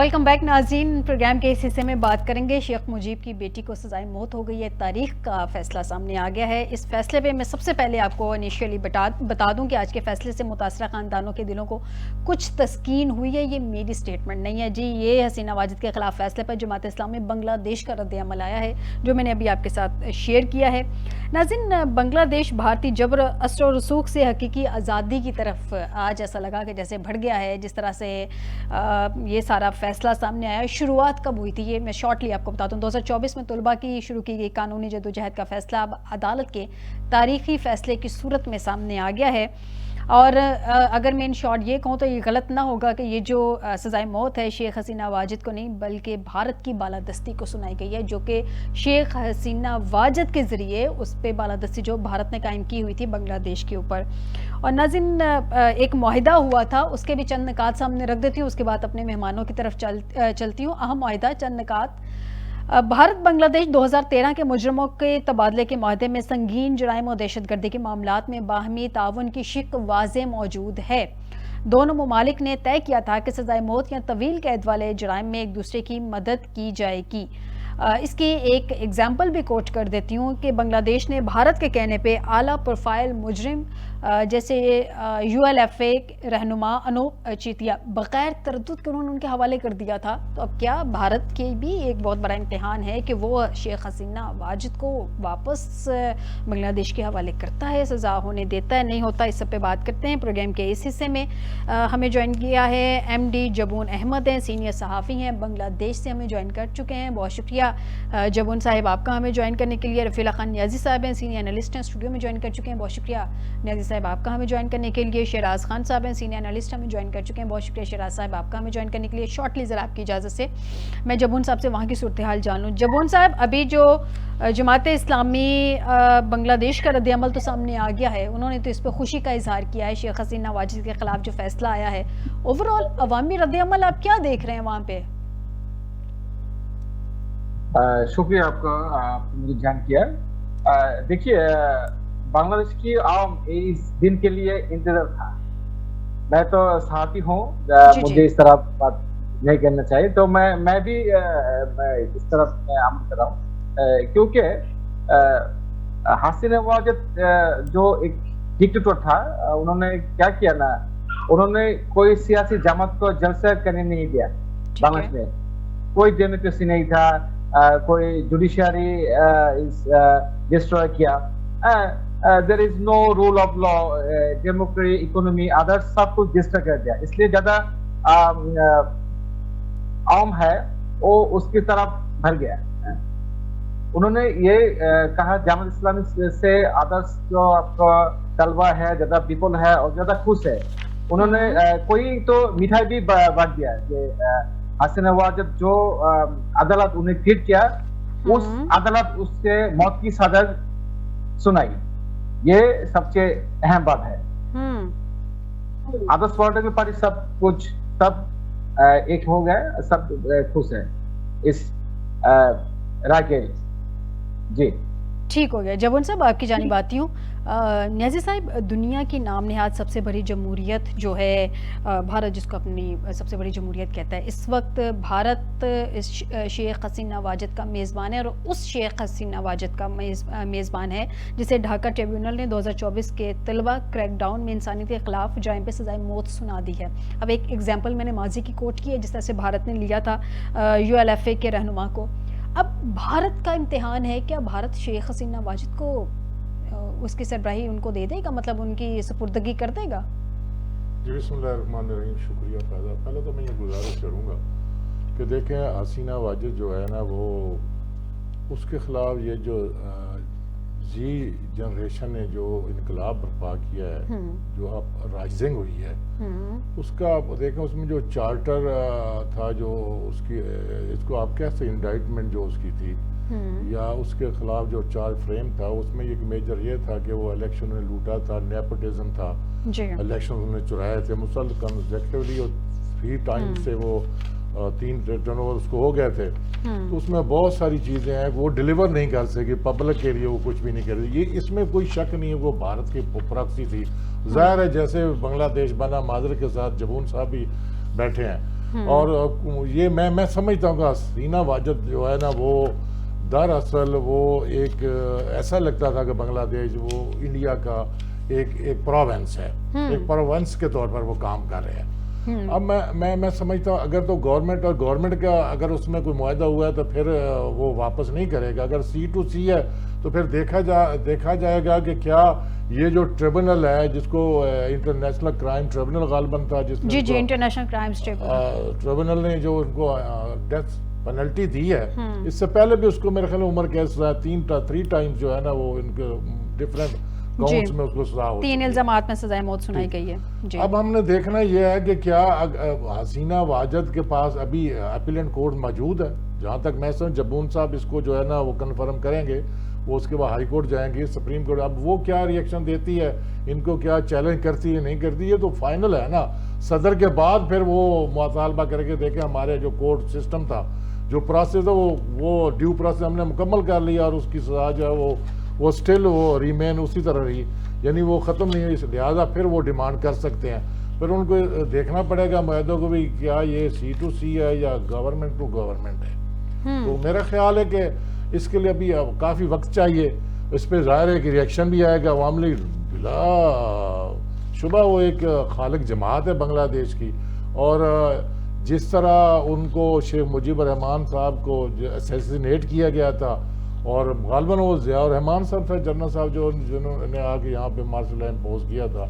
Welcome back नाज़रीन। Programme के इस हिस्से में बात करेंगे शेख मुजीब की बेटी को सजाए मौत हो गई है, तारीख का फैसला सामने आ गया है। इस फैसले पे मैं सबसे पहले आपको इनिशियली बता दूं कि आज के फैसले से मुतासरा ख़ानदानों के दिलों को कुछ तस्कीन हुई है। ये मेरी स्टेटमेंट नहीं है जी, ये हसीना वाजिद के खिलाफ फैसले पर जमात इस्लामी बांग्लादेश का रद्द-ए-अमल आया है, जो मैंने अभी आपके साथ शेयर किया है। नाज़रीन, बांग्लादेश भारतीय जबर असर और रसूख से हकीकी आज़ादी की तरफ आज ऐसा लगा कि जैसे बढ़ गया है। जिस तरह से ये सारा फैसला सामने आया, शुरुआत कब हुई थी ये मैं शॉर्टली आपको बता दूं। 2024 में तलबा की शुरू की गई कानूनी जदोजहद का फैसला अब अदालत के तारीखी फैसले की सूरत में सामने आ गया है। और अगर मैं इन शॉर्ट ये कहूँ तो ये गलत ना होगा कि ये जो सज़ाए मौत है शेख हसीना वाजिद को नहीं बल्कि भारत की बालादस्ती को सुनाई गई है, जो कि शेख हसीना वाजिद के ज़रिए उस पर बालादस्ती जो भारत ने कायम की हुई थी बांग्लादेश के ऊपर। और नाज़रीन, एक मुआहिदा हुआ था, उसके भी चंद निकात सामने रख देती हूँ, उसके बाद अपने मेहमानों की तरफ चलती हूँ। अहम मुआहिदा, चंद निकात। भारत बांग्लादेश 2013 के मुजरमों के तबादले के माहदे में संगीन जराइम और दहशतगर्दी के मामलात में बाहमी ताउन की शिक वाज़े मौजूद है। दोनों ममालिक ने तय किया था कि सजाए मौत या तवील कैद वाले जराइम में एक दूसरे की मदद की जाएगी। इसकी एक एग्जाम्पल भी कोट कर देती हूँ कि बांग्लादेश ने भारत के कहने पे आला प्रोफाइल मुजरिम जैसे ULFA रहनुमा अनूप चीतिया बग़ैर तरद्दुद के उन्होंने उनके हवाले कर दिया था। तो अब क्या भारत के भी एक बहुत बड़ा इम्तिहान है कि वो शेख हसीना वाजिद को वापस बांग्लादेश के हवाले करता है, सज़ा होने देता है, नहीं होता। इस सब पे बात करते हैं। प्रोग्राम के इस हिस्से में हमें ज्वाइन किया है MD जबून अहमद हैं, सीनियर सहाफ़ी हैं, बांग्लादेश से हमें ज्वाइन कर चुके हैं। बहुत शुक्रिया जबून साहिब आपका हमें ज्वाइन करने के लिए। रफ़ीला खान नियाज़ी साहब हैं, सीनियर एनालिस्ट हैं, स्टूडियो में ज्वाइन कर चुके हैं। बहुत शुक्रिया नियाज़ी साहब आपका हमें ज्वाइन करने के लिए। शहराज खान साहब हैं, सीनियर एनालिस्ट हमें ज्वाइन कर चुके हैं। बहुत शुक्रिया शहराज साहब आपका हमें ज्वाइन करने के लिए। शॉर्टली ज़रा आपकी इजाज़त से मैं जबून साहब से वहाँ की सूरत हाल जान लूँ। जबून साहब, अभी जो जमात इस्लामी बांग्लादेश का रद्द-ए-अमल तो सामने आ गया है, उन्होंने तो इस पर खुशी का इजहार किया है शेख हसीना वाजिद के खिलाफ जो फैसला आया है। ओवरऑल अवामी रद्द-ए-अमल आप क्या देख रहे हैं वहाँ पे? शुक्रिया आपका, आपने मुझे ज्वाइन किया। देखिए, बांग्लादेश की आवाम इस दिन के लिए इंतजार था। मैं तो सहाफ़ी हूँ, मुझे इस तरह बात नहीं करना चाहिए, तो मैं भी मैं इस तरफ अमल कर रहा हूँ, क्योंकि हसीना वाजिद जो एक डिक्टेटर था, उन्होंने क्या किया ना, उन्होंने कोई सियासी जमात को जलसा करने नहीं दिया। बांग्लादेश में कोई डेमोक्रेसी नहीं था, कोई जुडिशियरी डिस्ट्रॉय किया, there is no rule of law, democracy, economy, others सब कुछ डिस्ट्रॉय कर दिया। इसलिए ज्यादा आम है वो उसकी तरफ भर गया। उन्होंने ये कहा जमात इस्लामी से अदर्स जो आपका तलबा है, ज्यादा पीपल है और ज्यादा खुश है। उन्होंने कोई तो मिठाई भी बांट दिया कि हसीना वाजिद जो अदालत उन्हें ट्रीट किया, उस अदालत उससे मौत की सजा सुनाई। ये सबसे अहम बात है। अदर्स पॉलिटिकल पार्टी सब कुछ सब एक हो गए, सब खुश है इस राय के। जी ठीक हो गया। जबून साहब, आपकी जानिब आती हूँ। नियाज़ी साहब, दुनिया की नाम नेहाद सबसे बड़ी जमहूरियत जो है भारत, जिसको अपनी सबसे बड़ी जमहूरियत कहता है, इस वक्त भारत इस शेख हसीना वाजिद का मेज़बान है और उस शेख हसीना वाजिद का मेज़बान है जिसे ढाका ट्रिब्यूनल ने 2024 के तलबा क्रैकडाउन में इंसानियत के खिलाफ जराइम पे सजाए मौत सुना दी है। अब एक एग्जाम्पल मैंने माजी की कोट की है, जिस तरह से भारत ने लिया था ULFA के रहनुमा को। अब भारत का इम्तिहान है, क्या भारत शेख हसीना वाजिद को उसकी सरबराही उनको दे देगा, मतलब उनकी सुपुर्दगी कर देगा? जी, बिस्मिल्लाहिर्रहमानिर्रहीम। शुक्रिया फ़ैज़ा। पहले तो मैं ये गुजारिश करूँगा कि देखें, हसीना वाजिद जो है ना, वो उसके ख़िलाफ़ ये जो जी जनरेशन ने जो इनकलाब बर्पा किया है, जो अब राइजिंग हुई है, उसका आप देखें, उसमें जो चार्टर था, जो उसकी इसको आप कह सकते इंडाइटमेंट जो उसकी थी या उसके खिलाफ जो चार्ज फ्रेम था, उसमें एक मेजर ये था कि वो इलेक्शन में लूटा था, नेपोटिज्म था, इलेक्शन उन्होंने चुराए थे मुसलसल कंसेक्टिवली, और 3 टाइम से वो 3 टर्नओवर उसको हो गए थे। तो उसमें बहुत सारी चीज़ें हैं वो डिलीवर नहीं कर सकी, पब्लिक के लिए वो कुछ भी नहीं कर रही। ये इसमें कोई शक नहीं है, वो भारत की प्रॉक्सी थी। जाहिर है, जैसे बांग्लादेश बना, माजर के साथ जबून साहब भी बैठे हैं, और ये मैं समझता हूँ कि हसीना वाजद जो है ना वो दरअसल वो एक ऐसा लगता था कि बांग्लादेश वो इंडिया का एक प्रोविंस है, एक प्रोविंस के तौर पर वो काम कर रहे हैं। अब मैं समझता हूँ अगर तो गवर्नमेंट का अगर उसमें कोई मुआहदा हुआ है तो फिर वो वापस नहीं करेगा। अगर C2C है तो फिर देखा जाएगा कि क्या ये जो ट्रिब्यूनल है जिसको इंटरनेशनल क्राइम ट्रिब्यूनल गालबन था, जिसने जी इंटरनेशनल क्राइम्स ट्रिब्यूनल ने जो उनको डेथ पेनल्टी दी है, इससे पहले भी उसको मेरे ख्याल में उम्र कैद सजा 3 टाइम्स जो है ना वो इनके डिफरेंट काउंट्स में उसको सजा हो 3 इल्जामात में सजाए मौत सुनाई गई है जी। अब हमने देखना यह है कि क्या हसीना वाजद के पास अभी अपीलेंट कोर्ट मौजूद है। जहाँ तक मैं समझ जब्बून साहब इसको जो है ना वो कन्फर्म करेंगे, वो उसके बाद हाई कोर्ट जाएंगे, सुप्रीम कोर्ट। अब वो क्या रिएक्शन देती है, इनको क्या चैलेंज करती है नहीं करती है, तो फाइनल है ना सदर के बाद फिर वो मुतालबा करके देखें। हमारे जो कोर्ट सिस्टम था, जो प्रोसेस है वो ड्यू प्रोसेस हमने मुकम्मल कर लिया और उसकी सजा जो है वो स्टिल वो रिमेन उसी तरह रही, यानी वो ख़त्म नहीं हुई। लिहाजा फिर वो डिमांड कर सकते हैं, फिर उनको देखना पड़ेगा मुआहदों को भी क्या ये C2C है या गवर्नमेंट टू गवर्नमेंट है। तो मेरा ख्याल है कि इसके लिए अभी काफ़ी वक्त चाहिए। इस पर ज़ाहिर है कि रिएक्शन भी आएगा अवाम लीग बिला शुबा वो एक खालिक जमात है बांग्लादेश की, और जिस तरह उनको शेख मुजीबर रहमान साहब को असैसिनेट किया गया था, और गालबन वो ज़ियाउर रहमान साहब थे जनरल साहब जिन्होंने आके यहाँ पे मार्शल लॉ इम्पोज किया था।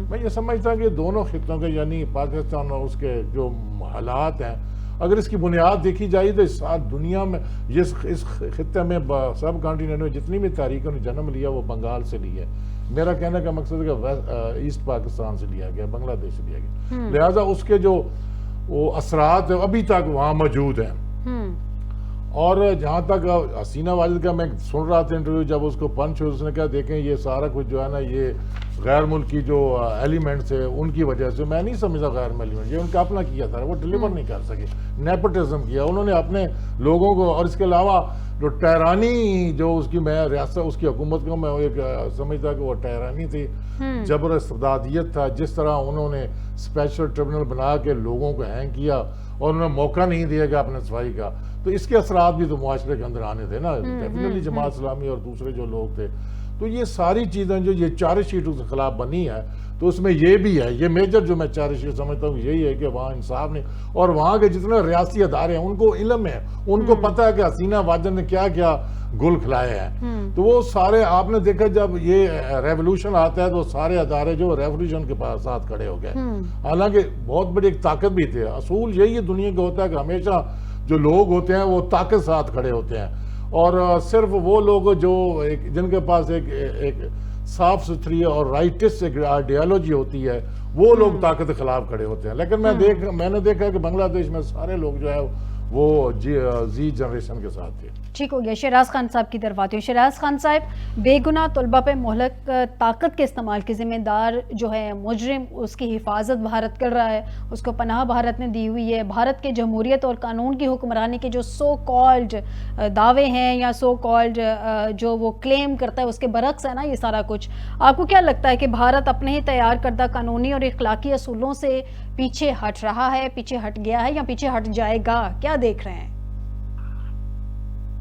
मैं ये समझता कि दोनों खितों के यानी पाकिस्तान और उसके जो हालात हैं, अगर इसकी बुनियाद देखी जाए तो इस दुनिया में इस खिते में सब कॉन्टिनेंट में जितनी भी तारीखों ने जन्म लिया वो बंगाल से ली है। मेरा कहने का मकसद है कि ईस्ट पाकिस्तान से लिया गया, बांग्लादेश से लिया गया, लिहाजा उसके जो वो असरात अभी तक वहाँ मौजूद हैं। और जहाँ तक हसीना वाजिद का मैं सुन रहा था इंटरव्यू, जब उसको पंच हुई उसने कहा देखें ये सारा कुछ जो है ना ये गैर मुल्की जो एलिमेंट्स है उनकी वजह से। मैं नहीं समझता गैर एलिमेंट, ये उनका अपना किया था, वो डिलीवर नहीं कर सके, नेपोटिज्म किया उन्होंने अपने लोगों को। और इसके अलावा जो टहरानी जो उसकी मैं रियासत उसकी हुकूमत को मैं एक समझता कि वो टहरानी थी, जबर इस्तिबदादियत था। जिस तरह उन्होंने स्पेशल ट्रिब्यूनल बना के लोगों को हैंग किया और उन्हें मौका नहीं दिया गया अपने सफाई का, तो इसके असरात भी तो मुआशरे के अंदर आने थे ना। डेफिनेटली जमात इस्लामी और दूसरे जो लोग थे, तो ये सारी चीज़ें जो ये चार्जशीट के खिलाफ बनी है, तो उसमें ये भी है, ये मेजर जो मैं चार्जशीट समझता हूँ यही है कि वहाँ इंसाफ नहीं, और वहाँ के जितने रियासी अदारे हैं उनको इल्म है, उनको पता है कि हसीना वाजद ने क्या क्या गुल खिलाए हैं। तो वो सारे आपने देखा जब ये रेवोल्यूशन आता है तो सारे अदारे जो रेवोल्यूशन के पास साथ खड़े हो गए। हालांकि बहुत बड़ी एक ताकत भी थी। असूल यही है दुनिया का होता है कि हमेशा जो लोग होते हैं वो ताकत साथ खड़े होते हैं, और सिर्फ वो लोग जो जिनके पास एक साफ सुथरी और राइटिस्ट आइडियालॉजी होती है वो लोग ताकत के खिलाफ खड़े होते हैं। लेकिन मैंने देखा है कि बांग्लादेश में सारे लोग जो है वो जी जनरेशन के साथ थे। ठीक हो गया। शहराज खान साहब की तरफ आती हूँ। शहराज खान साहब, बेगुनाह तलबा पे मोहलक ताकत के इस्तेमाल के जिम्मेदार जो है मुजरिम, उसकी हिफाजत भारत कर रहा है, उसको पनाह भारत ने दी हुई है। भारत के जमहूरियत और कानून की हुक्मरानी के जो सो कॉल्ड दावे हैं या सो कॉल्ड जो वो क्लेम करता है उसके बरक्स है ना ये सारा कुछ। आपको क्या लगता है कि भारत अपने ही तैयार करदा कानूनी और इखलाकी असूलों से पीछे हट रहा है, पीछे हट गया है या पीछे हट जाएगा? क्या देख रहे हैं?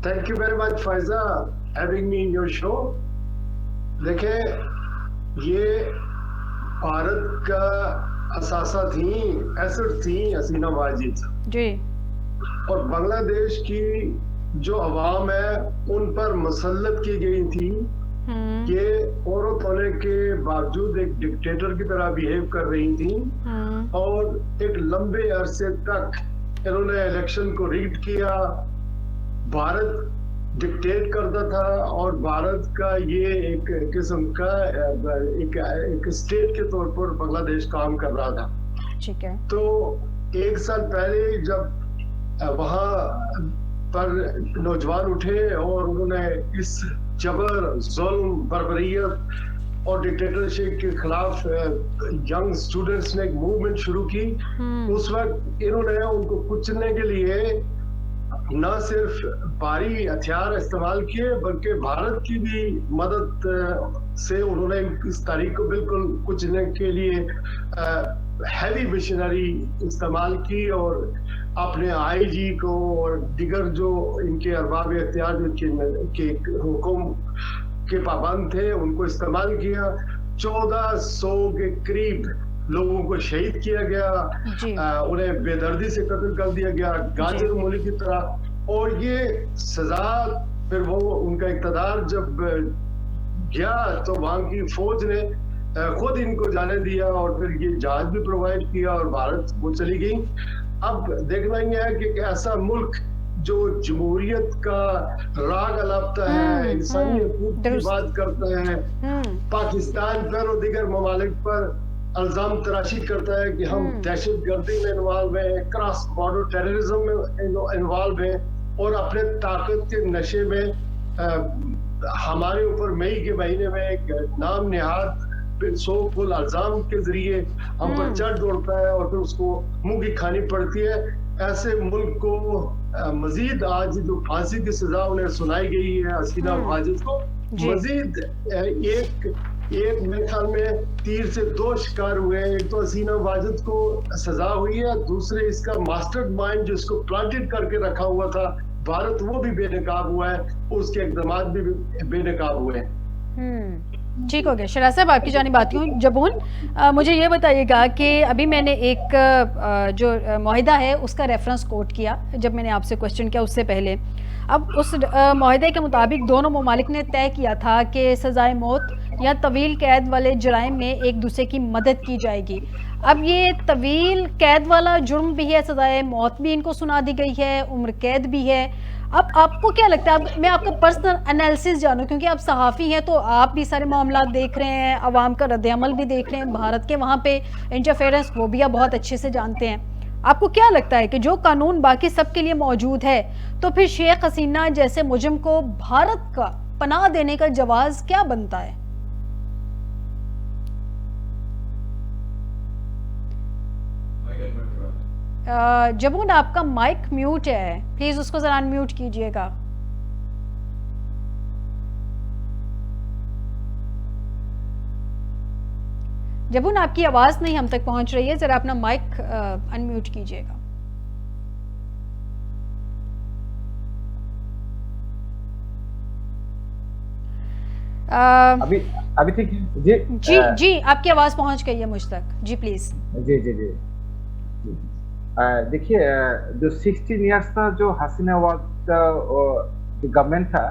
Thank you very much, Faiza, having me in your show. देखें, ये भारत का असासा थी, एसेट थी हसीना वाजिद जी, और बांग्लादेश की जो अवाम है उन पर मुसल्लत की गई थी कि औरत होने के बावजूद एक डिक्टेटर की तरह बिहेव कर रही थी, और एक लंबे अरसे तक इन्होंने इलेक्शन को रीड किया। भारत डिक्टेट करता था और भारत का ये एक किस्म का एक स्टेट के तौर पर बांग्लादेश काम कर रहा था। ठीक है। तो 1 साल पहले जब वहाँ पर नौजवान उठे और उन्होंने इस जबर, जुल्म, बर्बरियत और डिक्टेटरशिप के खिलाफ यंग स्टूडेंट्स ने एक मूवमेंट शुरू की, उस वक्त इन्होंने उनको कुचलने के लिए न सिर्फ भारी हथियार इस्तेमाल किए बल्कि भारत की भी मदद से उन्होंने इस तारीख को बिल्कुल कुचलने के लिए हैवी मशीनरी इस्तेमाल की और अपने आईजी को और दिगर जो इनके अरबाब इख्तियार के हुक्म के पाबंद थे उनको इस्तेमाल किया। 1400 के करीब लोगों को शहीद किया गया, उन्हें बेदर्दी से कत्ल कर दिया गया गाजर मूली की तरह। और ये सजा फिर वो उनका इक़्तिदार जब गया तो वहां की फौज ने खुद इनको जाने दिया और फिर ये जहाज भी प्रोवाइड किया और भारत वो चली गई। अब देखना ही है कि ऐसा मुल्क जो जमहूरियत का राग अलापता है, इंसानियत की बात करता है, पाकिस्तान पर और दीगर ममालिक पर अल्जाम तराशी करता है कि हम दहशत गर्दी में इन्वॉल्व हैं, क्रॉस बॉर्डर टेररिज्म में इन्वॉल्व हैं और अपने ताकत के नशे में हमारे ऊपर मई के महीने में एक नाम निहाद सो फुल अल्जाम के जरिए हम पर चढ़ दौड़ता है और फिर उसको मुंह की खानी पड़ती है। ऐसे मुल्क को मजीद आज जो फांसी की सजा उन्हें सुनाई गई है हसीना वाजिद को, मजीद एक मेरे ख्याल में तीर से 2 शिकार हुए। एक तो हसीना वाजिद को सजा हुई है, दूसरे इसका मास्टर माइंड जो इसको प्लांटेड करके रखा हुआ था भारत, वो भी बेनकाब हुआ है, उसके इक़दामात भी बेनकाब हुए हैं। ठीक हो गया। शराज साहब आपकी जानिब आती हूँ। जबून, मुझे ये बताइएगा कि अभी मैंने एक जो मुआहिदा है उसका रेफरेंस कोट किया जब मैंने आपसे क्वेश्चन किया उससे पहले। अब उस मुआहिदे के मुताबिक दोनों ममालिक ने तय किया था कि सज़ाए मौत या तवील कैद वाले जुराइम में एक दूसरे की मदद की जाएगी। अब ये तवील कैद वाला जुर्म भी है, सज़ाए मौत भी इनको सुना दी गई है, उम्र कैद भी है। अब आपको क्या लगता है, अब मैं आपका पर्सनल एनालिसिस जानूं क्योंकि आप सहाफ़ी हैं तो आप भी सारे मामला देख रहे हैं, अवाम का रद्द-ए-अमल भी देख रहे हैं, भारत के वहाँ पे इंटरफेरेंस वो भी आप बहुत अच्छे से जानते हैं। आपको क्या लगता है कि जो कानून बाकी सब के लिए मौजूद है तो फिर शेख हसीना जैसे मुजरिम को भारत का पनाह देने का जवाज़ क्या बनता है? जबून आपका माइक म्यूट है, प्लीज उसको जरा अनम्यूट कीजिएगा। जबून आपकी आवाज नहीं हम तक पहुंच रही है, जरा अपना माइक अनम्यूट कीजिएगा। अभी ठीक है जी? जी आपकी आवाज पहुंच गई है मुझ तक जी, प्लीज। जी देखिए, जो 16 इयर्स था जो हसीना वाद का गवर्नमेंट था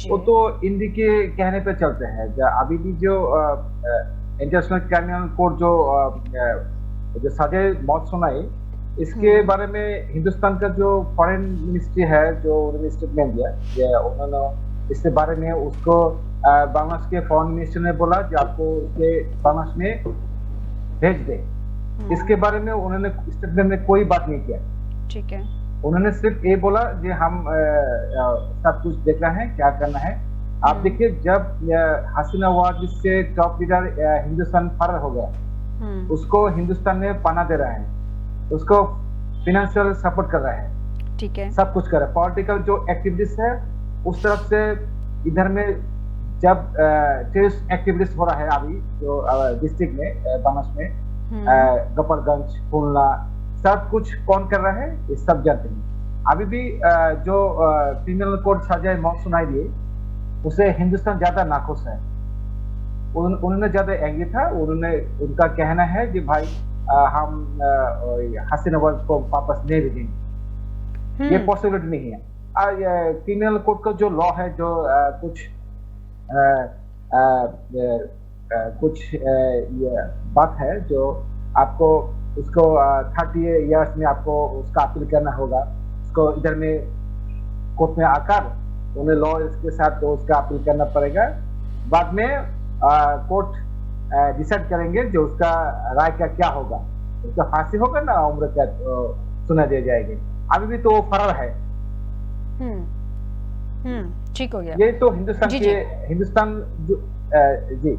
वो तो इंडी के कहने पे चलते हैं। अभी भी जो इंटरनेशनल क्रिमिनल कोर्ट जो सजा मौत सुनाई, इसके बारे में हिंदुस्तान का जो फॉरेन मिनिस्ट्री है जो उन्होंने स्टेटमेंट दिया, उन्होंने इसके बारे में उसको बांग्लादेश के फॉरेन मिनिस्टर ने बोला कि आपको उसके बांग्लादेश में भेज दे। इसके बारे में उन्होंने स्टेटमेंट में कोई बात नहीं किया। ठीक है, उन्होंने सिर्फ ये बोला कि हम सब कुछ देख रहे हैं, क्या करना है। आप देखिए, जब हसीना वाद से टॉप लीडर हिंदुस्तान फरार हो गया, उसको हिंदुस्तान में पनाह दे रहा है, उसको फाइनेंशियल सपोर्ट कर रहा है, ठीक है, सब कुछ कर रहा है। पॉलिटिकल जो एक्टिविटीज है उस तरफ से इधर में जब टेररिस्ट एक्टिविटीज हो रहा है अभी जो डिस्ट्रिक्ट में बांग्लादेश में गफरगंज, खुलना, सब कुछ कौन कर रहा है ये सब जानते हैं। अभी भी जो क्रिमिनल कोर्ट सजा मौत सुनाई दी उसे हिंदुस्तान ज्यादा नाखुश है, उन्होंने ज्यादा एंग्री था। उनका कहना है कि भाई हम हसीना वाद को वापस नहीं भेजेंगे, ये पॉसिबिलिटी नहीं है। क्रिमिनल कोर्ट का जो लॉ है, जो कुछ ये बात है जो आपको उसको 30 इयर्स में आपको उसका अपील करना होगा, उसको इधर में कोर्ट में आकर उन्हें लॉ इसके साथ तो उसका अपील करना पड़ेगा। बाद में कोर्ट डिसाइड करेंगे जो उसका राय का क्या होगा, उसका फांसी होगा ना उम्र कैद सुना दिया जाएगी। अभी भी तो फरार है। ठीक हो गया। ये तो हिंदुस्तान के हिंदुस्तान जी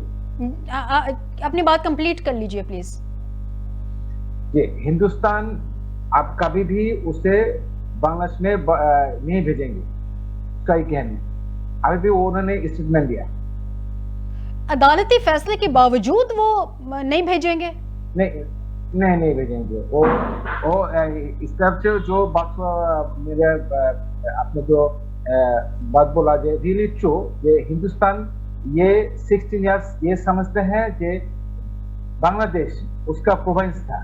अपनी बात कंप्लीट कर लीजिए प्लीज। ये हिंदुस्तान आप कभी भी उसे बांग्लादेश में नहीं भेजेंगे, कई कहने अभी भी उन्होंने स्टेटमेंट दिया। अदालती फैसले के बावजूद वो नहीं भेजेंगे? नहीं भेजेंगे। वो इस तरफ से जो बात मेरे आपने जो बात बोला जे रियली ट्रू, ये हिंदुस्तान ये 16 इयर्स ये समझते हैं कि बांग्लादेश उसका प्रोविंस था,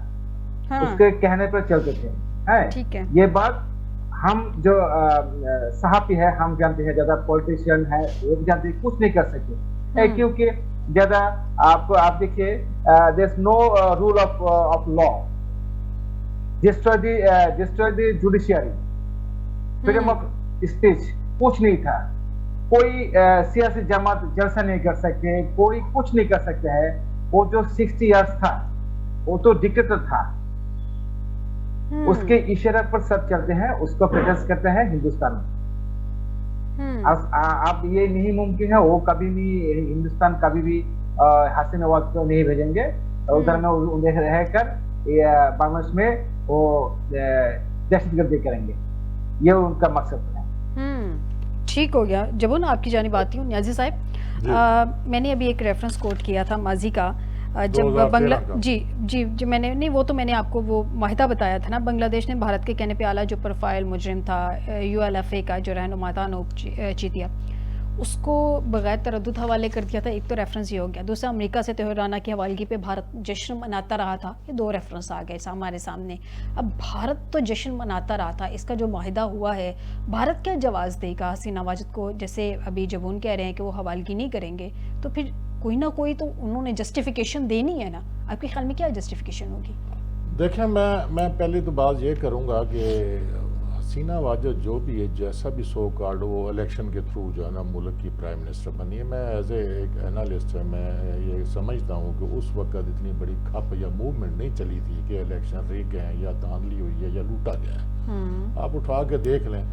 हाँ, उसके कहने पर चलते थे। है ठीक है। ये बात हम जो सहाफी है हम जानते हैं, ज्यादा पॉलिटिशियन है वो भी जानते हैं, कुछ नहीं कर सकते क्योंकि ज्यादा आप देखिए there is no rule of law, destroy the judiciary, freedom of speech कुछ नहीं था, कोई सियासी जमात जलसा नहीं कर सकते, कोई कुछ नहीं कर सकते है। वो जो 60 इयर्स था वो तो डिक्टेटर था, उसके इशारे पर सब चलते हैं, उसको प्रोटेस्ट करते हैं हिंदुस्तान में। अब ये नहीं मुमकिन है वो कभी भी हिंदुस्तान कभी भी हसीना नवाज को नहीं भेजेंगे उधर में उन्हें रहकर बांग्लादेश में वो दहशतगर्दी करेंगे, ये उनका मकसद है। ठीक हो गया। जब ना आपकी जानिब आती हूँ न्याजी साहब, मैंने अभी एक रेफरेंस कोट किया था माजी का, जब बांग्ला जी मैंने नहीं, वो तो मैंने आपको वो माहिदा बताया था ना, बांग्लादेश ने भारत के कहने पे आला जो प्रोफाइल मुजरिम था ULFA का जो रहनुमा था अनूप चीतिया, उसको बगैर तरद्दुद हवाले कर दिया था। एक तो रेफरेंस ये हो गया, दूसरा अमेरिका से तेहराना की हवालगी पे भारत जश्न मनाता रहा था, ये 2 रेफरेंस आ गए हमारे सामने। अब भारत तो जश्न मनाता रहा था, इसका जो माहिदा हुआ है भारत क्या जवाज़ देगा हसीना वाजिद को, जैसे अभी जबून कह रहे हैं कि वो हवालगी नहीं करेंगे, तो फिर कोई ना कोई तो उन्होंने जस्टिफिकेशन देनी है ना। आपके ख्याल में क्या जस्टिफिकेशन होगी? देखें, मैं पहले तो बात ये करूँगा कि हसीना वाजिद जो भी है, जैसा भी सो कॉल्ड वो इलेक्शन के थ्रू जो है ना मुल्क की प्राइम मिनिस्टर बनी है, मैं एज एक एनालिस्ट है मैं ये समझता हूँ कि उस वक्त इतनी बड़ी खप या मूवमेंट नहीं चली थी कि इलेक्शन रिग गए हैं या धांधली हुई है या लूटा गया है। आप उठा के देख लें,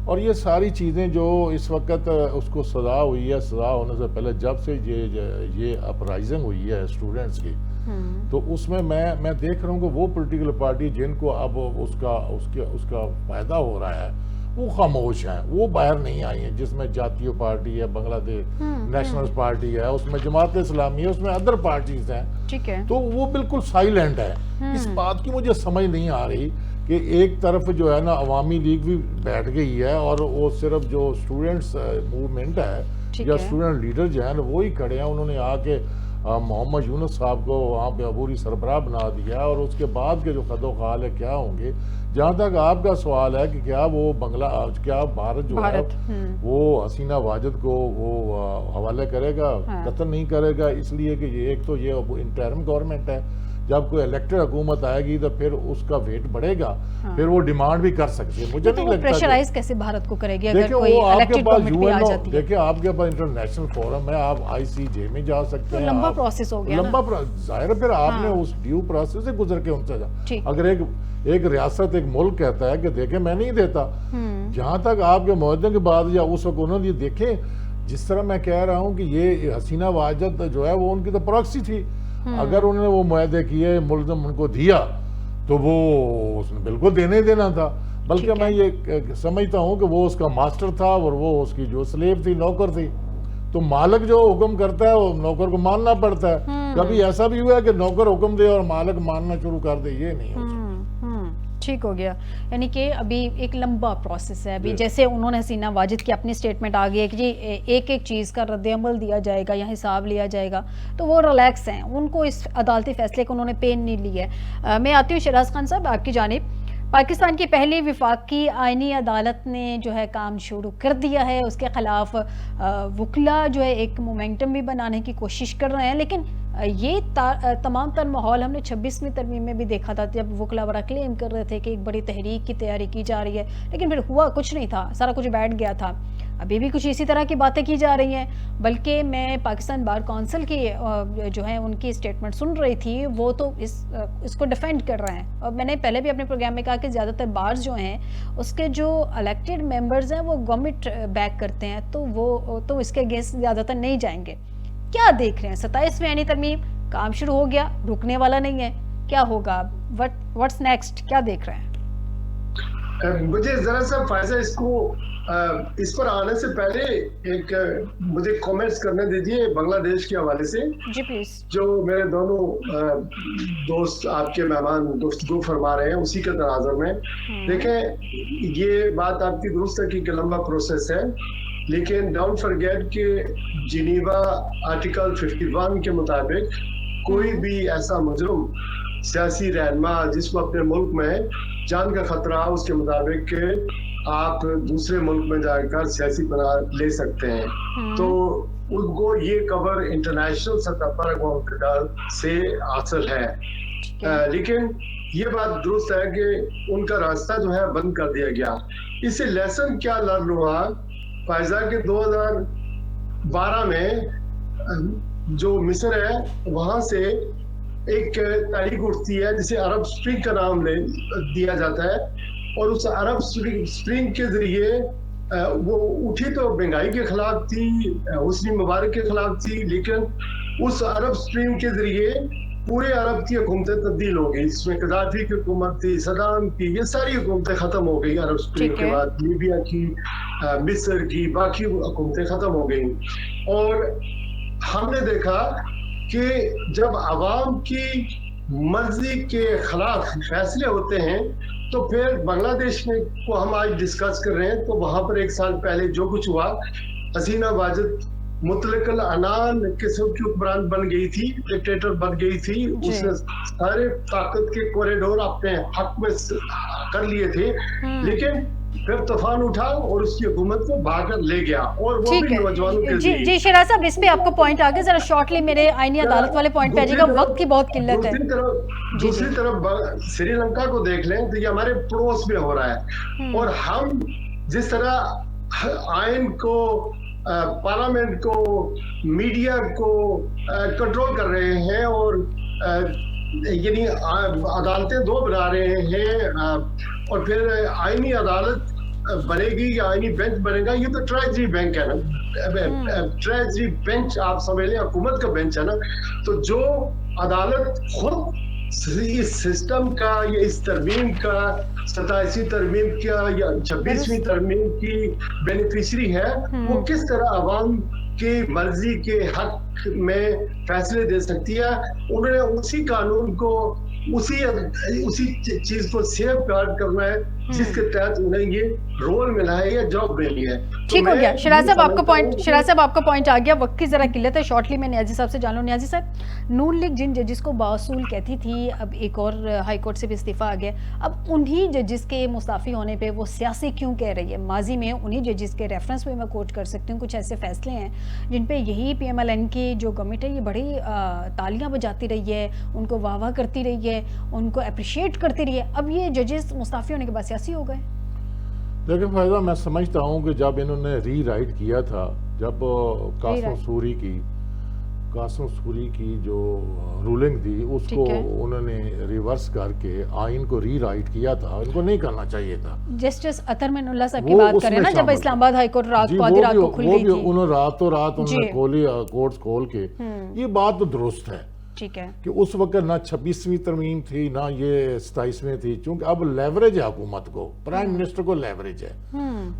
और ये सारी चीज़ें जो इस वक्त उसको सज़ा हुई है, सज़ा होने से पहले जब से ये अपराइजिंग हुई है स्टूडेंट्स की, तो उसमें मैं देख रहा हूँ कि वो पॉलिटिकल पार्टी जिनको अब उसका फायदा हो रहा है वो खामोश हैं, वो बाहर नहीं आई हैं। जिसमें जातीय पार्टी है, बांग्लादेश नेशनल पार्टी है, उसमें जमात इस्लामी है, उसमें अदर पार्टीज हैं, ठीक है, तो वो बिल्कुल साइलेंट है। इस बात की मुझे समझ नहीं आ रही कि एक तरफ जो है ना अवामी लीग भी बैठ गई है और वो सिर्फ जो स्टूडेंट्स मूवमेंट है या स्टूडेंट लीडर जो है ना वो ही खड़े हैं। उन्होंने आके मोहम्मद यूनुस साहब को वहाँ पे अबूरी सरबराह बना दिया, और उसके बाद के जो खदोखाल है क्या होंगे। जहाँ तक आपका सवाल है कि क्या वो क्या भारत जो है वो हसीना वाजिद को वो हवाले करेगा, कत्ल नहीं करेगा, इसलिए कि ये एक तो ये इंटरिम गवर्नमेंट है, जब कोई इलेक्टेड हुकूमत आएगी तो फिर उसका वेट बढ़ेगा, फिर वो डिमांड भी कर सकती है। मुझे नहीं लगता प्रेशराइज कैसे भारत को करेगी अगर कोई इलेक्टेड गवर्नमेंट भी आ जाती है। देखिए आपके पास इंटरनेशनल फोरम है, आप ICJ में जा सकते हैं, लंबा प्रोसेस हो गया, लंबा जाहिर, फिर आपने उस ड्यू प्रोसेस से गुजर के उनसे जा। अगर एक रियासत एक मुल्क कहता है कि देखे मैं नहीं देता, जहां तक आपके मुआहदे के बाद या उस वक्त उन्होंने देखे, जिस तरह मैं कह रहा हूँ कि ये हसीना वाजिद जो है वो उनकी तो प्रॉक्सी थी। अगर उन्होंने वो मुआहदे किए, मुल्ज़म उनको दिया, तो वो उसने बिल्कुल देने देना था। बल्कि मैं ये समझता हूँ कि वो उसका मास्टर था और वो उसकी जो स्लेव थी, नौकर थी, तो मालिक जो हुक्म करता है वो नौकर को मानना पड़ता है। कभी ऐसा भी हुआ है कि नौकर हुक्म दे और मालिक मानना शुरू कर दे? ये नहीं हो सकता। ठीक हो गया, यानी कि अभी एक लंबा प्रोसेस है। अभी जैसे उन्होंने हसीना वाजिद की अपनी स्टेटमेंट आ गई है कि जी एक चीज़ का रद्द-ए-अमल दिया जाएगा या हिसाब लिया जाएगा, तो वो रिलैक्स हैं, उनको इस अदालती फैसले को उन्होंने पेन नहीं लिया है। मैं आती हूँ शहराज खान साहब आपकी जानिब। पाकिस्तान की पहली विफाकी आईनी अदालत ने जो है काम शुरू कर दिया है, उसके खिलाफ वकला जो है एक मोमेंटम भी बनाने की कोशिश कर रहे हैं, लेकिन ये तमाम तर माहौल हमने 26वीं तरमीम में भी देखा था, जब वकला बड़ा क्लेम कर रहे थे कि एक बड़ी तहरीक की तैयारी की जा रही है, लेकिन फिर हुआ कुछ नहीं था, सारा कुछ बैठ गया था। अभी भी कुछ इसी तरह की बातें की जा रही हैं, बल्कि मैं पाकिस्तान बार काउंसिल की जो है उनकी स्टेटमेंट सुन रही थी, वो तो इसको डिफेंड कर रहे हैं। और मैंने पहले भी अपने प्रोग्राम में कहा कि ज़्यादातर बार्स जो हैं उसके जो इलेक्टेड मेंबर्स हैं वो गवर्नमेंट बैक करते हैं, तो वो तो इसके अगेंस्ट ज़्यादातर नहीं जाएंगे। क्या देख रहे हैं? 27वीं आईनी तरमीम काम शुरू हो गया, रुकने वाला नहीं है, क्या होगा? What's next? क्या देख रहे हैं? मुझे जरा सा फायजा इस पर आने से पहले एक मुझे कमेंट्स करने दीजिए बांग्लादेश के हवाले से। जी प्लीज। जो मेरे दोनों दोस्त आपके मेहमान गुफ्तगू फरमा रहे हैं उसी के तनाजुर में देखें, ये बात आपकी दुरुस्त है कि लंबा प्रोसेस है, लेकिन डोंट फॉरगेट कि जिनीवा आर्टिकल 51 के मुताबिक कोई भी ऐसा मुजरिम सियासी रहनुमा जिसको अपने मुल्क में जान का खतरा, उसके मुताबिक आप दूसरे मुल्क में जाकर सियासी पनाह ले सकते हैं। तो उनको ये कवर इंटरनेशनल सतह पर अक़वाम मुत्तहिदा से हासिल है। लेकिन ये बात दुरुस्त है कि उनका रास्ता जो है बंद कर दिया गया। इससे लेसन क्या लर्न हुआ? फायजा के 2012 में जो मिस्र है वहां से एक तारीख उठती है जिसे अरब स्प्रिंग का नाम दिया जाता है, और उस अरब स्प्रिंग के जरिए वो उठी तो महंगाई के खिलाफ थी, हुस्नी मुबारक के खिलाफ थी, लेकिन उस अरब स्प्रिंग के जरिए पूरे अरब की हुकूमतें तब्दील हो गई। इसमें कदाफी की हुकूमत थी, सदाम की, ये सारी हुकूमतें खत्म हो गई अरब स्प्रिंग के बाद। लीबिया की, मिस्र की, बाकी हुकूमतें खत्म हो गई। और हमने देखा कि जब आवाम की मर्जी के खिलाफ फैसले होते हैं तो फिर बांग्लादेश में को हम आज डिस्कस कर रहे हैं, तो वहां पर 1 साल पहले जो कुछ हुआ, हसीना वाजिद मुतलकल अनान किस्म की हुक्मरान बन गई थी, डिक्टेटर बन गई थी। उसने सारे ताकत के कॉरिडोर अपने हक में कर लिए थे, लेकिन फिर तूफान उठा और उसकी हुकूमत को भागकर ले गया, और वो भी नौजवानों के जी जी शराज साहब, इस पे आपको पॉइंट आ गया, जरा शॉर्टली मेरे आईनी अदालत वाले पॉइंट पे आ जाएगा, वक्त की बहुत किल्लत है। दूसरी तरफ श्रीलंका को देख लें तो ये हमारे पड़ोस में हो रहा है, और हम जिस तरह आइन को, पार्लियामेंट को, मीडिया को कंट्रोल कर रहे हैं और यानी अदालतें 2 बना रहे हैं, और फिर आईनी अदालत बनेगी या आईनी बेंच बनेगा, ये तो ट्रेजरी बैंक है ना, ट्रेजरी बेंच आप समझ लें, हुकूमत का बेंच है ना। तो जो अदालत खुद इस सिस्टम का या इस तरमीम का 87वीं तरमीम का या 26वीं तरमीम की बेनिफिशरी है, वो किस तरह अवाम की मर्जी के हक में फैसले दे सकती है? उन्होंने उसी कानून को, उसी चीज को सेफ गार्ड करना है जिसके तहत उन्हें ये रोल मिला है या जॉब मिली है। ठीक हो गया शराज साहब, आपका पॉइंट आ गया। वक्त की जरा किल्लत है, शॉर्टली मैं न्याजी साहब से जान लूं। न्याजी साहब, नून लीग जिन जजेस को बासूल कहती थी, अब एक और हाई कोर्ट से भी इस्तीफा आ गया, अब उन्हीं जजेस के मुस्ताफी होने पे वो सियासी क्यों कह रही है? माजी में उन्हीं जजेस के रेफरेंस में मैं कोट कर सकती हूँ, कुछ ऐसे फैसले हैं जिन पे यही PMLN की जो गवर्नमेंट है ये बड़ी तालियां बजाती रही है, उनको वाह वाह करती रही है, उनको अप्रिशिएट करती रही है, अब ये जजेस मुस्ताफी होने के बाद सियासी हो गए। देखिए फायदा, मैं समझता हूँ कि जब इन्होंने रीराइट किया था, जब कासिम सूरी की जो रूलिंग थी उसको उन्होंने रिवर्स करके आइन को रीराइट किया था, इनको नहीं करना चाहिए था। जस्टिस अतर मिनुल्लाह साहब की बात करें ना, जब इस्लामाबाद हाई कोर्ट रात को आधी रात को खुल गई थी, उन्होंने रातों रात उन्होंने खोली कोर्ट्स खोल के, ये बात तो दुरुस्त है। ठीक है कि उस वक्त ना 26वीं तरमीम थी ना ये 27वीं थी, क्योंकि अब लेवरेज है हुकूमत को, प्राइम मिनिस्टर को लेवरेज है।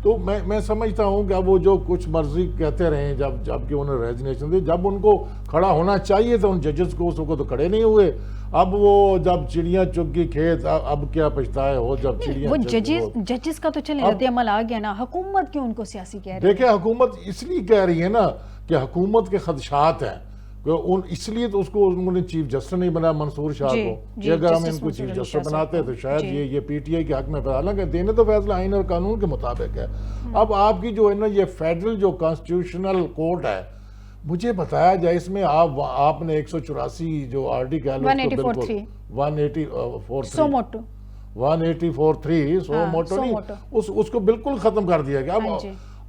तो मैं समझता हूँ कि अब वो जो कुछ मर्जी कहते रहे, जबकि उन्होंने रेजिग्नेशन दी, जब उनको खड़ा होना चाहिए था उन जजेस को, उसको तो खड़े नहीं हुए। अब वो जब चिड़िया चुग गई खेत, अब क्या पछताए हो जब चिड़िया। वो जजेस का तो चले रद्द अमल आ गया ना, हुकूमत क्यों उनको सियासी कह रही है? देखिए हुकूमत इसलिए कह रही है ना कि हुकूमत के खदशात हैं, इसलिए तो उसको उन्होंने चीफ जस्टिस नहीं बनाया मंसूर शाह को, कि अगर हम इनको चीफ जस्टिस बनाते तो शायद ये PTI के हक में, हालांकि देने तो फैसला आइन और कानून के मुताबिक है। अब आपकी जो है ना ये फेडरल जो कॉन्स्टिट्यूशनल कोर्ट है, मुझे बताया जाए इसमें आपने 184 जो आर्टिकल 184.3 सो मोटो नहीं, उसको बिल्कुल खत्म कर दिया गया। अब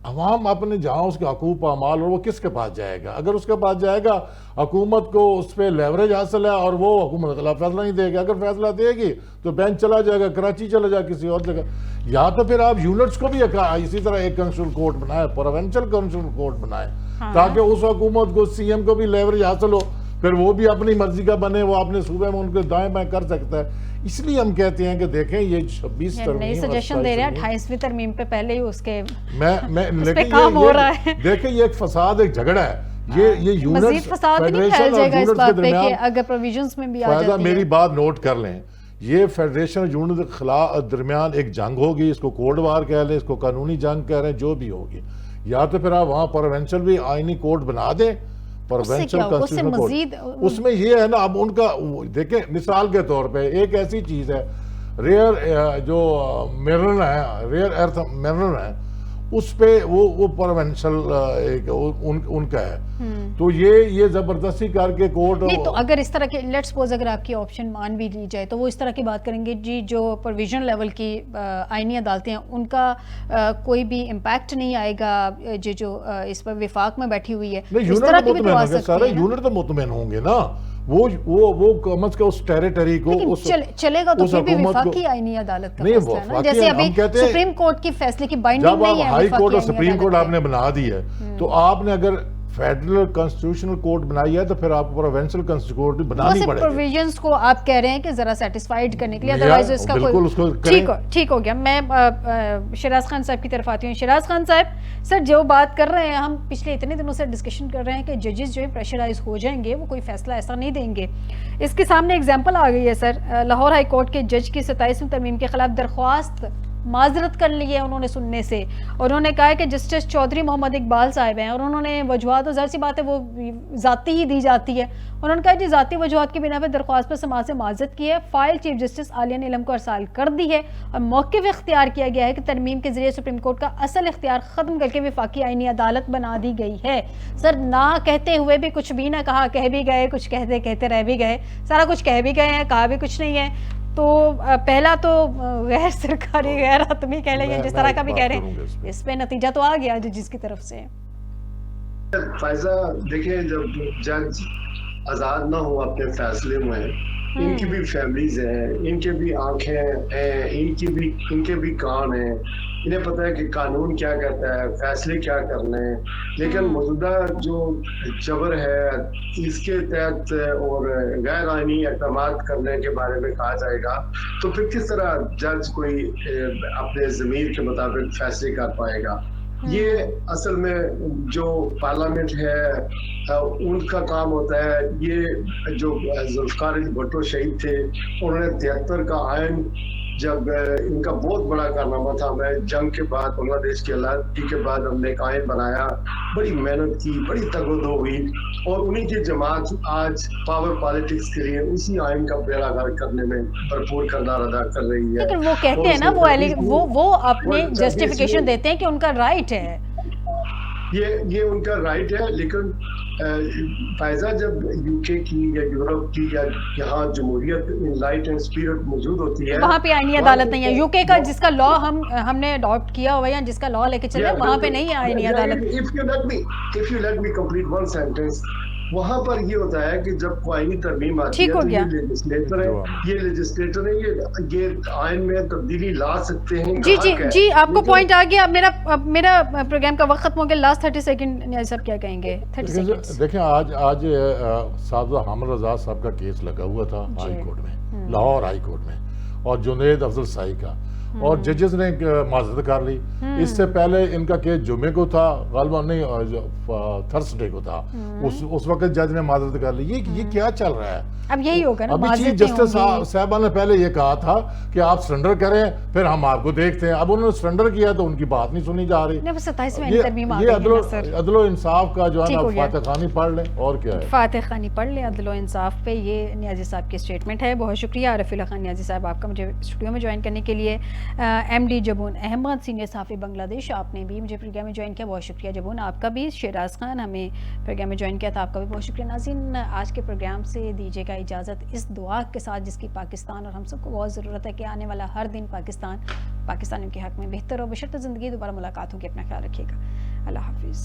अवाम अपने जहाँ उसके हकूक पामाल और वो किसके पास जाएगा? अगर उसके पास जाएगा, हुकूमत को उस पर लेवरेज हासिल है और वो हुकूमत के खिलाफ फैसला नहीं देगी। अगर फैसला देगी तो बेंच चला जाएगा, कराची चला जाए, किसी और जगह, या तो फिर आप यूनिट्स को भी इसी तरह एक कंस्टिट्यूशनल कोर्ट बनाए, प्रोविंशियल कंस्टिट्यूशनल कोर्ट बनाए, ताकि उस हुकूमत को, CM को भी लेवरेज हासिल हो, फिर वो भी अपनी मर्जी का बने, वो अपने सूबे में उनको दाएं बाएं कर सकता है। इसलिए हम कहते हैं कि देखें ये 26 ये तरमीम नई और सजेशन दे रहे हैं 27 28वीं तरमीम पे पहले ही उसके मैं उस पे लेकिन काम हो रहा है। देखें ये एक फसाद, एक झगड़ा है। ये यूनिट्स मजीद फसाद नहीं फेडरेशन फैल और जाएगा इस यूनिट्स बात के पे कि दरमियान। अगर प्रोविजंस में भी आ फायदा जाती मेरी है। बात नोट कर लें, ये फेडरेशन यूनिट के खिलाफ दरमियान एक जंग होगी, इसको कोड वार कह लें, इसको कानूनी जंग कह रहे हैं, जो भी होगी, या तो फिर आप वहाँ प्रोवेंशल भी आईनी कोड बना दें, प्रोवेंशल कॉन्स्टिट्यूशनल कोड। उसमें ये है ना, अब उनका देखें मिसाल के तौर पे एक ऐसी चीज है, रेयर जो मिनरल है, रेयर अर्थ मिनरल है, उस पे वो प्रोवेंशल एक उनका है। तो ये जबरदस्ती करके कोर्ट नहीं, तो अगर इस तरह के लेट्स सपोज अगर आपकी ऑप्शन मान भी ली जाए तो वो इस तरह की बात करेंगे जी, जो प्रोविजन लेवल की आईनी अदालतें हैं उनका कोई भी इम्पैक्ट नहीं आएगा, जो इस पर विफाक में बैठी हुई है, नहीं, इस तरह की भी तो आ यूनिट सकती सारे है ना। यूनिट तो मुतमईन होंगे ना, वो कम अज कम उस टेरिटरी को लेकिन चलेगा तो उस फिर भी हुकूमत को- विफाकी आईनी अदालत का नहीं, फैसला है ना, वफाकी जैसे अभी हम कहते हैं- सुप्रीम कोर्ट की फैसले की बाइंडिंग जब आप नहीं है हाई वफाकी कोर्ट और आईनी सुप्रीम कोर्ट अदालत आपने बना दी है, तो आपने अगर फेडरल कॉन्स्टिट्यूशनल कोर्ट बनाई है तो फिर आपको प्रोविंशियल कॉन्स्टिट्यूशनल कोर्ट भी बनानी सिर्फ पड़ेगी। प्रोविजंस को आप कह रहे हैं कि जरा सेटिस्फाइड करने के लिए, या, अदरवाइज इसका बिल्कुल उसको कोई करें। ठीक हो गया। मैं शराज खान साहब की तरफ आती हूँ। शराज खान साहब, सर जो बात कर रहे हैं, हम पिछले इतने दिनों से डिस्कशन कर रहे हैं कि जजेस जो है प्रेशराइज हो जाएंगे, वो कोई फैसला ऐसा नहीं देंगे। इसके सामने एग्जाम्पल आ गई है सर, लाहौर हाई कोर्ट के जज की 27वीं तरमीम के खिलाफ दरख्वास्त माजरत कर ली है उन्होंने सुनने से, और उन्होंने कहा है कि जस्टिस चौधरी मोहम्मद इकबाल साहब हैं, और उन्होंने वजूहत, तो ज़ाहिर सी बात है वो ज़ाती ही दी जाती है, उन्होंने कहा जी ज़ाती वजूहत की बिना पर दरख्वास्त पर समाज से माजरत की है, फाइल चीफ जस्टिस आलिया नीलम को अरसाल कर दी है, और मौक़िफ़ इख्तियार किया गया है कि तरमीम के जरिए सुप्रीम कोर्ट का असल इख्तियार ख़त्म करके वफाकी आईनी अदालत बना दी गई है। सर ना कहते हुए भी कुछ भी ना कहा, कह भी गए, कुछ कहते कहते रह भी गए, सारा कुछ कह भी गए हैं, कहा भी कुछ नहीं है। तो पहला तो गैर सरकारी गैर हतमी कह लेंगे, जिस तरह का भी कह रहे हैं, इस पे नतीजा तो आ गया जजिस की तरफ से। फायजा देखिए, जब जज आजाद ना हो अपने फैसले में, इनकी भी फैमिलीज हैं, इनके भी आंखें हैं, इनके भी कान हैं, इन्हें पता है कि कानून क्या कहता है, फैसले क्या करने हैं। लेकिन मौजूदा जो जबर है इसके तहत और गैर आईनी इक़दाम करने के बारे में कहा जाएगा, तो फिर किस तरह जज कोई अपने ज़मीर के मुताबिक फैसले कर पाएगा। ये असल में जो पार्लियामेंट है उनका काम होता है। ये जो जुल्फ़िकार अली भुट्टो शहीद थे, उन्होंने 73 का आयन, जब इनका बहुत बड़ा कारनामा था, मैं जंग के बाद, बांग्लादेश की आज़ादी के बाद हमने एक आयन बनाया, बड़ी मेहनत की, बड़ी तगदो हुई, और उन्हीं की जमात आज पावर पॉलिटिक्स के लिए उसी आयन का बेड़ागर्क करने में भरपूर किरदार अदा कर रही है। लेकिन वो कहते हैं ना, वो अपने जस्टिफिकेशन देते हैं कि उनका राइट है, ये उनका राइट है। लेकिन फायजा, जब यूके की या यूरोप की या यहाँ जमहूरियत इन लाइट एंड स्पिरिट मौजूद होती है, वहाँ पे आईनी अदालत नहीं है। यूके का जिसका लॉ हमने अडॉप्ट किया हुआ है या जिसका लॉ लेके चले, वहाँ पे नहीं है आईनी अदालत। If you let me complete one sentence, वहाँ पर ये होता है कि जब कोई आईनी तरमीम आती है, तो ये लेजिस्लेटर है, ये आयन में तब्दीली ला सकते हैं। जी, आपको पॉइंट आ गया। मेरा प्रोग्राम का वक्त खत्म हो गया। लास्ट 30 सेकंड सब क्या कहेंगे? 30 सेकंड। देखिए, आज साहब हामिद रजा साहब का केस लगा हुआ था हाई कोर्ट में, लाहौर हाई कोर्ट में, और जुनैद अफजल साई का, और जजेस ने माजरत कर ली। इससे पहले इनका केस जुमे को था, गालिबन नहीं थर्सडे को था, उस वक्त जज ने माजरत कर ली। ये क्या चल रहा है? अब यही होगा ना, अभी चीफ जस्टिस साहबा ने पहले ये कहा था कि आप सरेंडर करें, फिर हम आपको देखते हैं। अब उन्होंने सरेंडर किया तो उनकी बात नहीं सुनी जा रही। ये अदलो इंसाफ का जो है ना, फातिह खानी पढ़ लें, और क्या है, फातिह खानी पढ़ लें अदलो इंसाफ पे। ये नियाजी साहब की स्टेटमेंट है। बहुत शुक्रिया आरिफुल्लाह खान नियाजी साहब आपका मुझे स्टूडियो में ज्वाइन करने के लिए। MD जबून अहमद, सीनियर सहाफ़ी बांग्लादेश, आपने भी मुझे प्रोग्राम में ज्वाइन किया, बहुत शुक्रिया जबून आपका भी। शराज खान हमें प्रोग्राम में ज्वाइन किया था, आपका भी बहुत शुक्रिया। नाज़रीन, आज के प्रोग्राम से दीजिएगा इजाज़त, इस दुआ के साथ जिसकी पाकिस्तान और हम सबको बहुत ज़रूरत है कि आने वाला हर दिन पाकिस्तानियों के हक़ में बेहतर और बशर्ते ज़िंदगी। दोबारा मुलाकात होगी, अपना ख्याल रखिएगा। अल्लाह हाफिज़।